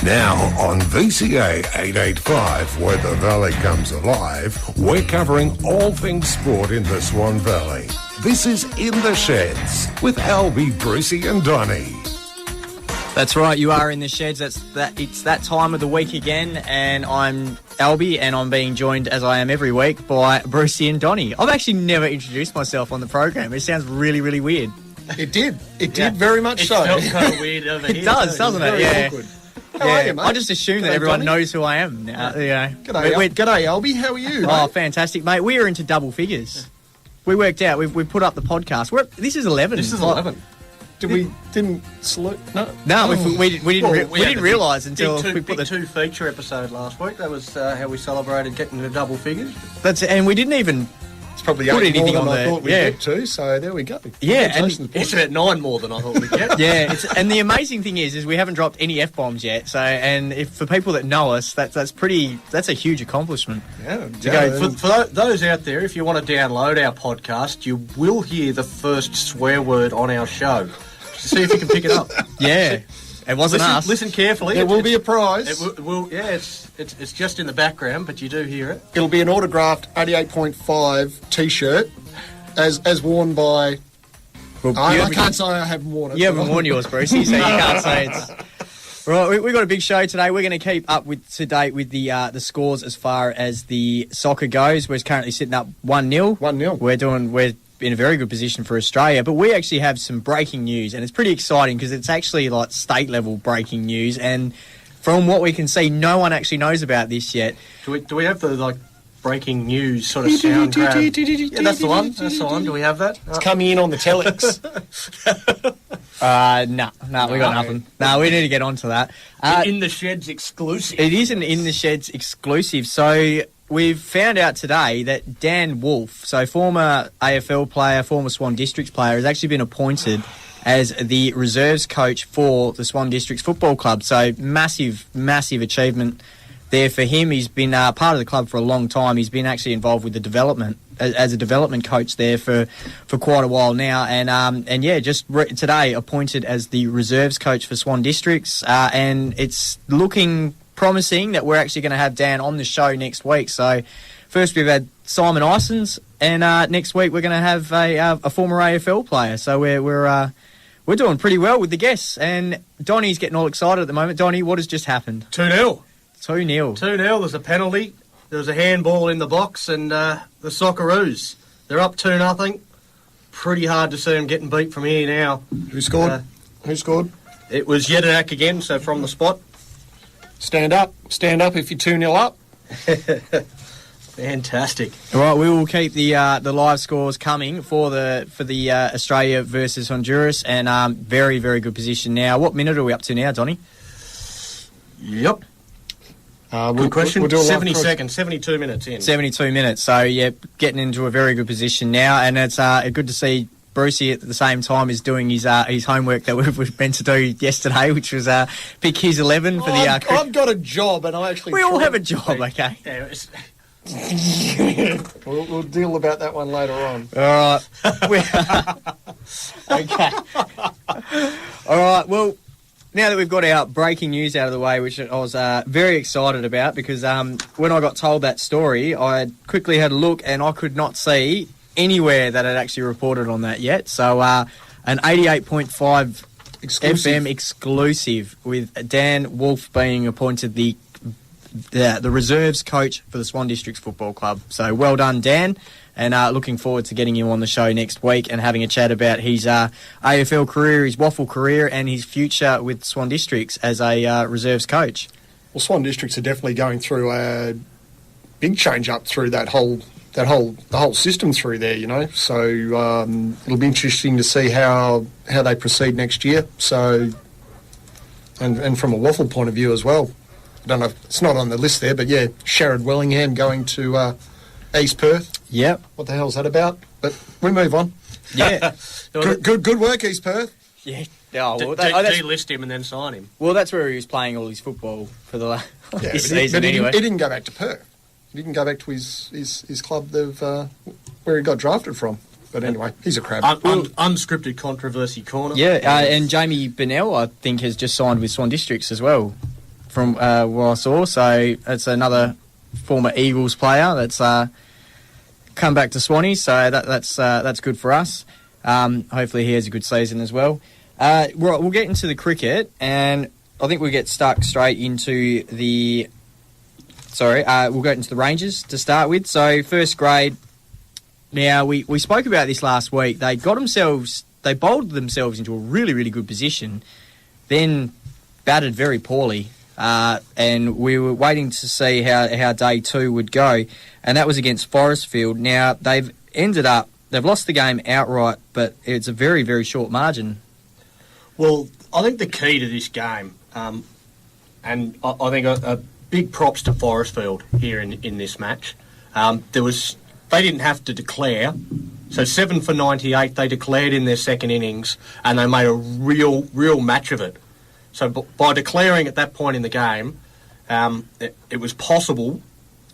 Now on VCA 885, where the Valley comes alive, we're covering all things sport in the Swan Valley. This is In the Sheds with Albie, Brucey and Donnie. That's right, you are in the sheds. It's that time of the week again, and I'm Albie, and I'm being joined, as I am every week, by Brucey and Donnie. I've actually never introduced myself on the program. It sounds really, really weird. It did very much so. It felt kind of weird over here. It does, doesn't it? Yeah. Awkward. How are you, mate? I just assume that everyone knows who I am now. G'day, Albie. How are you? Oh, mate? Fantastic, mate. We are into double figures. We worked out. We put up the podcast. This is 11. This is 11. Didn't salute? No, we didn't realise until we put the two feature episode last week. That was how we celebrated getting to double figures. And we didn't even. It's probably put 8 anything more on than there. I thought we'd get to, so there we go. Yeah, and it's about 9 more than I thought we'd get. Yeah, and the amazing thing is we haven't dropped any F-bombs yet. So, and if for people that know us, that's a huge accomplishment. For those out there, if you want to download our podcast, you will hear the first swear word on our show. See if you can pick it up. Yeah. It wasn't us. Listen carefully. There will be a prize. It's just in the background, but you do hear it. It'll be an autographed 88.5 T-shirt, as worn by. Well, I can't say I haven't worn it. You haven't worn yours, Brucey, so you can't say it's. Right, we've got a big show today. We're going to keep up to date with the scores as far as the soccer goes. We're currently sitting up 1-0. 1-0. We're in a very good position for Australia, but we actually have some breaking news, and it's pretty exciting because it's actually like state level breaking news, and from what we can see, no one actually knows about this yet. Do we have the breaking news sort of sound grab? Yeah, that's the one. Do we have that? It's coming in on the telex. No, we got nothing. No, we need to get onto that. In the Sheds exclusive. It is an In the Sheds exclusive. So we've found out today that Dan Wulf, so former AFL player, former Swan Districts player, has actually been appointed as the reserves coach for the Swan Districts Football Club. So massive, massive achievement there for him. He's been part of the club for a long time. He's been actually involved with the development as a development coach there for quite a while now. And just today appointed as the reserves coach for Swan Districts. And it's looking promising that we're actually going to have Dan on the show next week. So first we've had Simon Isons, and next week we're going to have a former AFL player. So we're doing pretty well with the guests. And Donnie's getting all excited at the moment. Donnie, what has just happened? 2-0. 2-0. 2-0. There's a penalty. There was a handball in the box, and the Socceroos, they're up 2-0. Pretty hard to see them getting beat from here now. Who scored? It was Yedinak again, so from the spot. Stand up if you're 2-0 up. Fantastic. All right, we will keep the live scores coming for the Australia versus Honduras, and very, very good position now. What minute are we up to now, Donnie? Yep. Good question. We'll 70 seconds, 72 minutes in. 72 minutes. So, yeah, getting into a very good position now, and it's good to see Brucey at the same time is doing his homework that we were meant to do yesterday, which was pick his 11 for the... I've got a job, and I actually... We all have a job, okay? Yeah, we'll deal about that one later on. All right. Okay. All right, well... Now that we've got our breaking news out of the way, which I was very excited about, because when I got told that story, I quickly had a look and I could not see anywhere that had actually reported on that yet. So an 88.5 FM exclusive with Dan Wulf being appointed the reserves coach for the Swan Districts Football Club. So well done, Dan. And looking forward to getting him on the show next week and having a chat about his AFL career, his waffle career, and his future with Swan Districts as a reserves coach. Well, Swan Districts are definitely going through a big change up through the whole system through there, you know. So it'll be interesting to see how they proceed next year. So and from a waffle point of view as well. I don't know if it's not on the list there, but yeah, Sharad Wellingham going to East Perth. Yep. What the hell's that about? But we move on. Yeah. Good work, East Perth. Yeah. Oh, well, delist him and then sign him. Well, that's where he was playing all his football for the this season anyway. He didn't go back to Perth. He didn't go back to his club where he got drafted from. But anyway, he's a crab. Unscripted controversy corner. Yeah, and Jamie Bennell, I think, has just signed with Swan Districts as well from what I saw. So it's another former Eagles player that's come back to Swanee. So that's good for us. Hopefully he has a good season as well. We'll get into the cricket, and I think we'll get stuck straight into the... we'll get into the Rangers to start with. So first grade. Now, we spoke about this last week. They bowled themselves into a really, really good position, then batted very poorly, and we were waiting to see how day two would go, and that was against Forestfield. Now, they've lost the game outright, but it's a very, very short margin. Well, I think the key to this game, and I think a big props to Forestfield here in this match, they didn't have to declare. So 7 for 98, they declared in their second innings, and they made a real match of it. So by declaring at that point in the game, it was possible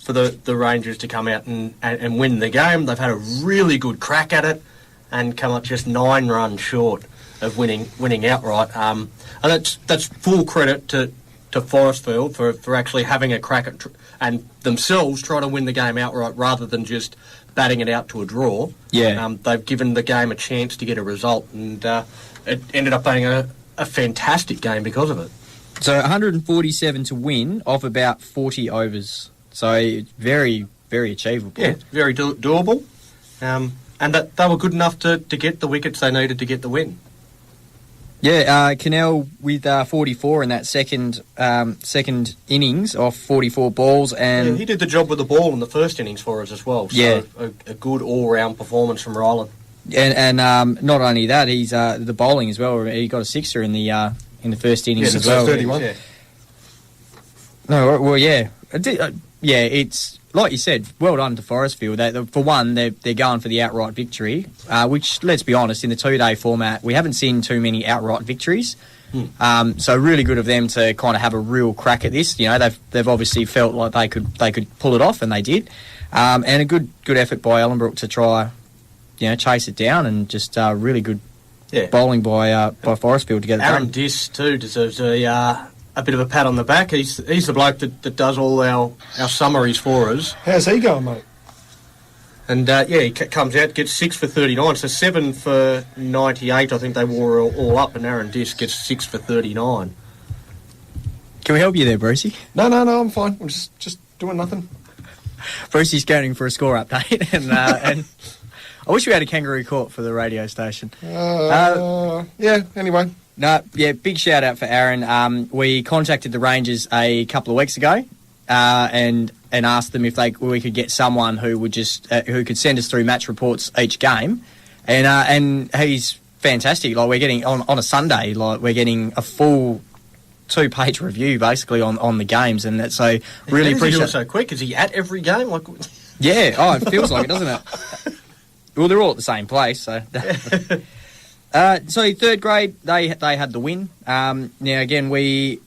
for the Rangers to come out and win the game. They've had a really good crack at it and come up just 9 runs short of winning outright. And that's full credit to Forestfield for actually having a crack at and themselves trying to win the game outright rather than just batting it out to a draw. Yeah. They've given the game a chance to get a result, and it ended up being a fantastic game because of it. So 147 to win off about 40 overs. So very, very achievable. Yeah, very doable. And that they were good enough to get the wickets they needed to get the win. Yeah, Cannell with 44 in that second innings off 44 balls, and he did the job with the ball in the first innings for us as well. So a good all-round performance from Ryland. And not only that, he's the bowling as well. He got a sixer in the first innings as well. 31. Yeah. No, well, yeah, it's like you said. Well done to Forestfield. For one, they're going for the outright victory, which, let's be honest, in the 2-day format, we haven't seen too many outright victories. So really good of them to kind of have a real crack at this. You know, they've obviously felt like they could pull it off, and they did. And a good effort by Ellenbrook to try, chase it down, and just really good bowling by Forestfield to get it done. Aaron Diss too deserves a bit of a pat on the back. He's the bloke that does all our summaries for us. How's he going, mate? And he comes out, gets 6 for 39, so 7 for 98. I think they wore all up, and Aaron Diss gets 6 for 39. Can we help you there, Brucey? No, I'm fine. I'm just doing nothing. Brucey's going for a score update, and I wish we had a kangaroo court for the radio station. Anyway. No, big shout out for Aaron. We contacted the Rangers a couple of weeks ago, and asked them if we could get someone who would who could send us through match reports each game, and he's fantastic. Like, we're getting on a Sunday, like, we're getting a full 2-page review basically on the games, and that's so really appreciate it. So quick, is he at every game? Yeah, it feels like it, doesn't it? Well, they're all at the same place, so. So third grade, they had the win. Now again, we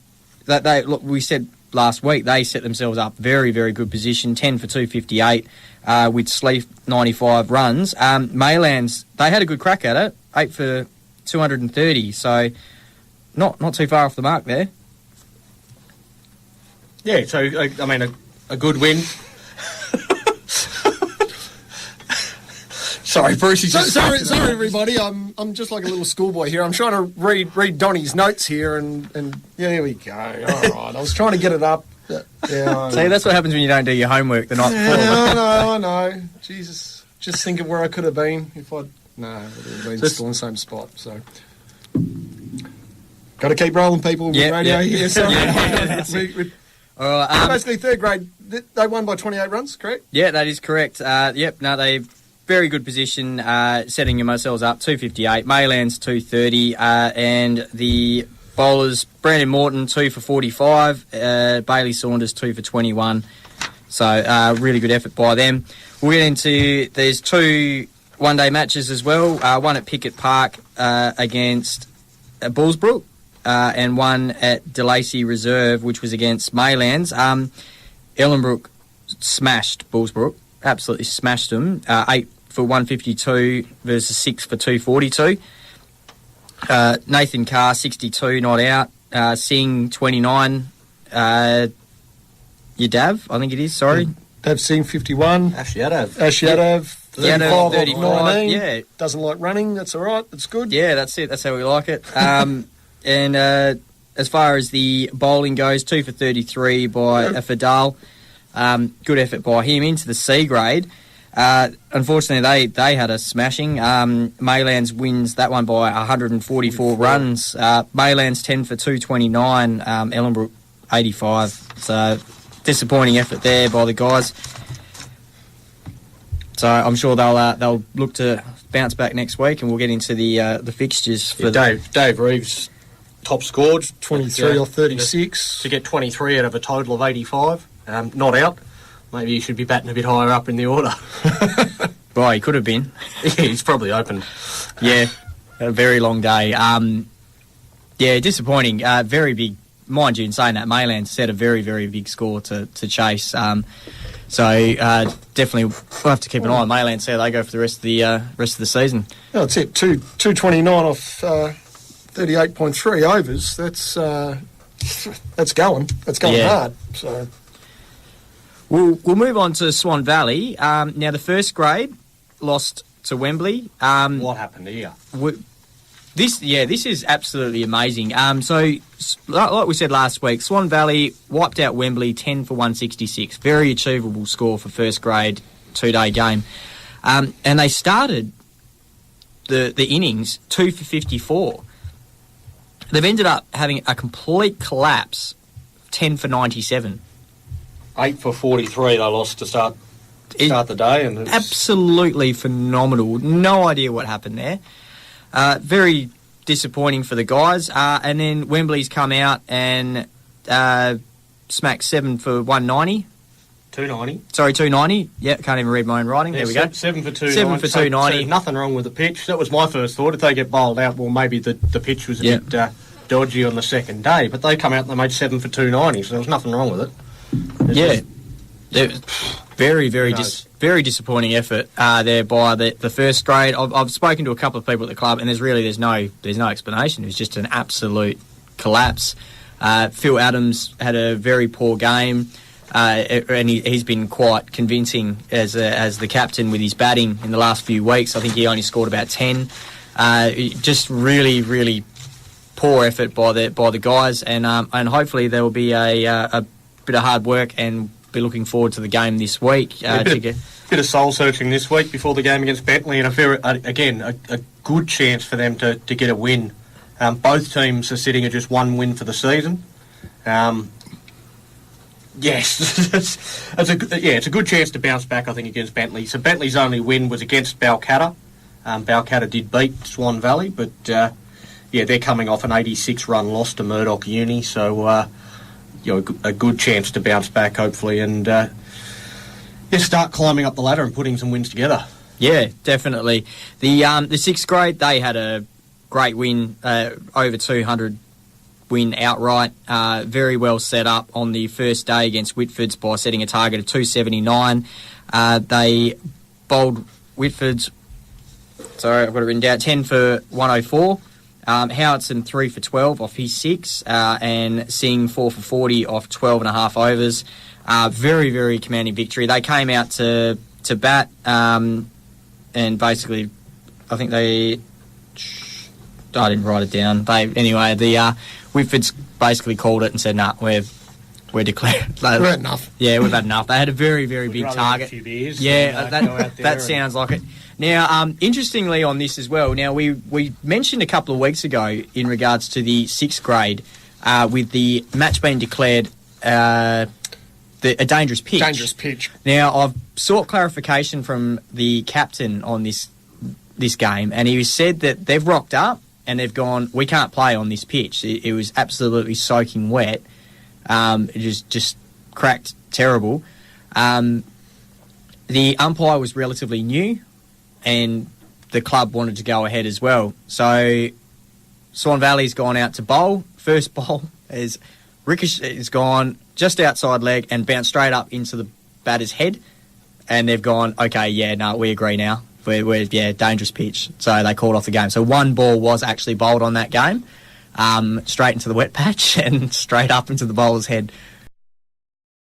said last week they set themselves up very, very good position, 10 for 258 with Sleeth 95 runs. Maylands, they had a good crack at it, 8 for 230, so not too far off the mark there. Yeah, so I mean a good win. Sorry, Bruce. Sorry, everybody. I'm just like a little schoolboy here. I'm trying to read Donnie's notes here, and yeah, here we go. All right, I was trying to get it up. Yeah. See, that's what happens when you don't do your homework the night before. I know. Jesus, just think of where I could have been if I'd. No, I would have been still in the same spot. So, got to keep rolling, people. With radio here. Sorry. Basically, third grade, they won by 28 runs, correct? Yeah, that is correct. They very good position, setting themselves up, 258. Maylands 230, and the bowlers, Brandon Morton 2 for 45, Bailey Saunders 2 for 21. So really good effort by them. We'll get into, there's 2 one-day matches as well. One at Pickett Park against Bullsbrook, and one at DeLacy Reserve, which was against Maylands. Ellenbrook smashed Bullsbrook. Absolutely smashed them. 8 for 152 versus 6 for 242. Nathan Carr, 62, not out. Singh, 29, Yadav, I think it is, sorry. They've seen 51. Ashiadav. 35, 35, 19. yeah. Doesn't like running. That's all right. That's good. Yeah, that's it. That's how we like it. And as far as the bowling goes, 2 for 33 by Fadal. Good effort by him into the C grade. Unfortunately, they had a smashing. Maylands wins that one by 144 runs. Maylands 10 for 229. Ellenbrook 85. So disappointing effort there by the guys. So I'm sure they'll look to bounce back next week, and we'll get into the fixtures for Dave Reeves top scored 23 or 36 to get 23 out of a total of 85. Not out. Maybe he should be batting a bit higher up in the order. Well, he could have been. Yeah, he's probably open. Yeah, a very long day. Yeah, disappointing. Very big, mind you, in saying that, Mayland set a very, very big score to chase. So definitely we'll have to keep an eye on Mayland, see how they go for the rest of the season. No, that's it. 229 off 38.3 overs. That's going. That's going hard. So we'll move on to Swan Valley. Now the first grade lost to Wembley. What happened here? This is absolutely amazing. So, like we said last week, Swan Valley wiped out Wembley 10 for 166. Very achievable score for first grade 2-day game. And they started the innings 2 for 54. They've ended up having a complete collapse, 10 for 97. 8 for 43 they lost to start the day. And absolutely phenomenal. No idea what happened there. Very disappointing for the guys. And then Wembley's come out and smacked 7 for 190. 290. Sorry, 290. Yeah, can't even read my own writing. There we go. 7 for 290. 7 for 290. So nothing wrong with the pitch. That was my first thought. If they get bowled out, well, maybe the pitch was a bit dodgy on the second day. But they come out and they made 7 for 290, so there was nothing wrong with it. Very, very disappointing effort there by the first grade. I've spoken to a couple of people at the club, and there's no explanation. It was just an absolute collapse. Phil Adams had a very poor game, and he's been quite convincing as the captain with his batting in the last few weeks. I think he only scored about 10. Just really, really poor effort by the guys, and hopefully there will be a bit of hard work, and be looking forward to the game this week. Bit of soul searching this week before the game against Bentley, and a good chance for them to get a win. Both teams are sitting at just one win for the season. Yes, it's a good chance to bounce back, I think, against Bentley. So Bentley's only win was against Balcatta. Balcatta did beat Swan Valley, but they're coming off an 86-run loss to Murdoch Uni, so a good chance to bounce back, hopefully, and start climbing up the ladder and putting some wins together. Yeah, definitely. The sixth grade, they had a great win, over 200 win outright. Very well set up on the first day against Whitfords by setting a target of 279. They bowled Whitfords, sorry, I've got it written down, 10 for 104. Howardson 3 for 12 off his 6, and Singh 4 for 40 off 12.5 overs. Very, very commanding victory. They came out to bat, and basically, I think I didn't write it down. The Whitfords basically called it and said, "Nah, we're declared. We've had enough." Yeah, we've had enough. They had a very, very big target. A few beers That sounds like it. Now, interestingly on this as well, now we mentioned a couple of weeks ago in regards to the sixth grade with the match being declared a dangerous pitch. Dangerous pitch. Now, I've sought clarification from the captain on this game, and he said that they've rocked up and they've gone, we can't play on this pitch. It was absolutely soaking wet. It was just cracked terrible. The umpire was relatively new, and the club wanted to go ahead as well. So Swan Valley's gone out to bowl. First bowl is ricochet has gone just outside leg and bounced straight up into the batter's head. And they've gone, okay, we agree now. We're dangerous pitch. So they called off the game. So one ball was actually bowled on that game. straight into the wet patch and straight up into the bowler's head.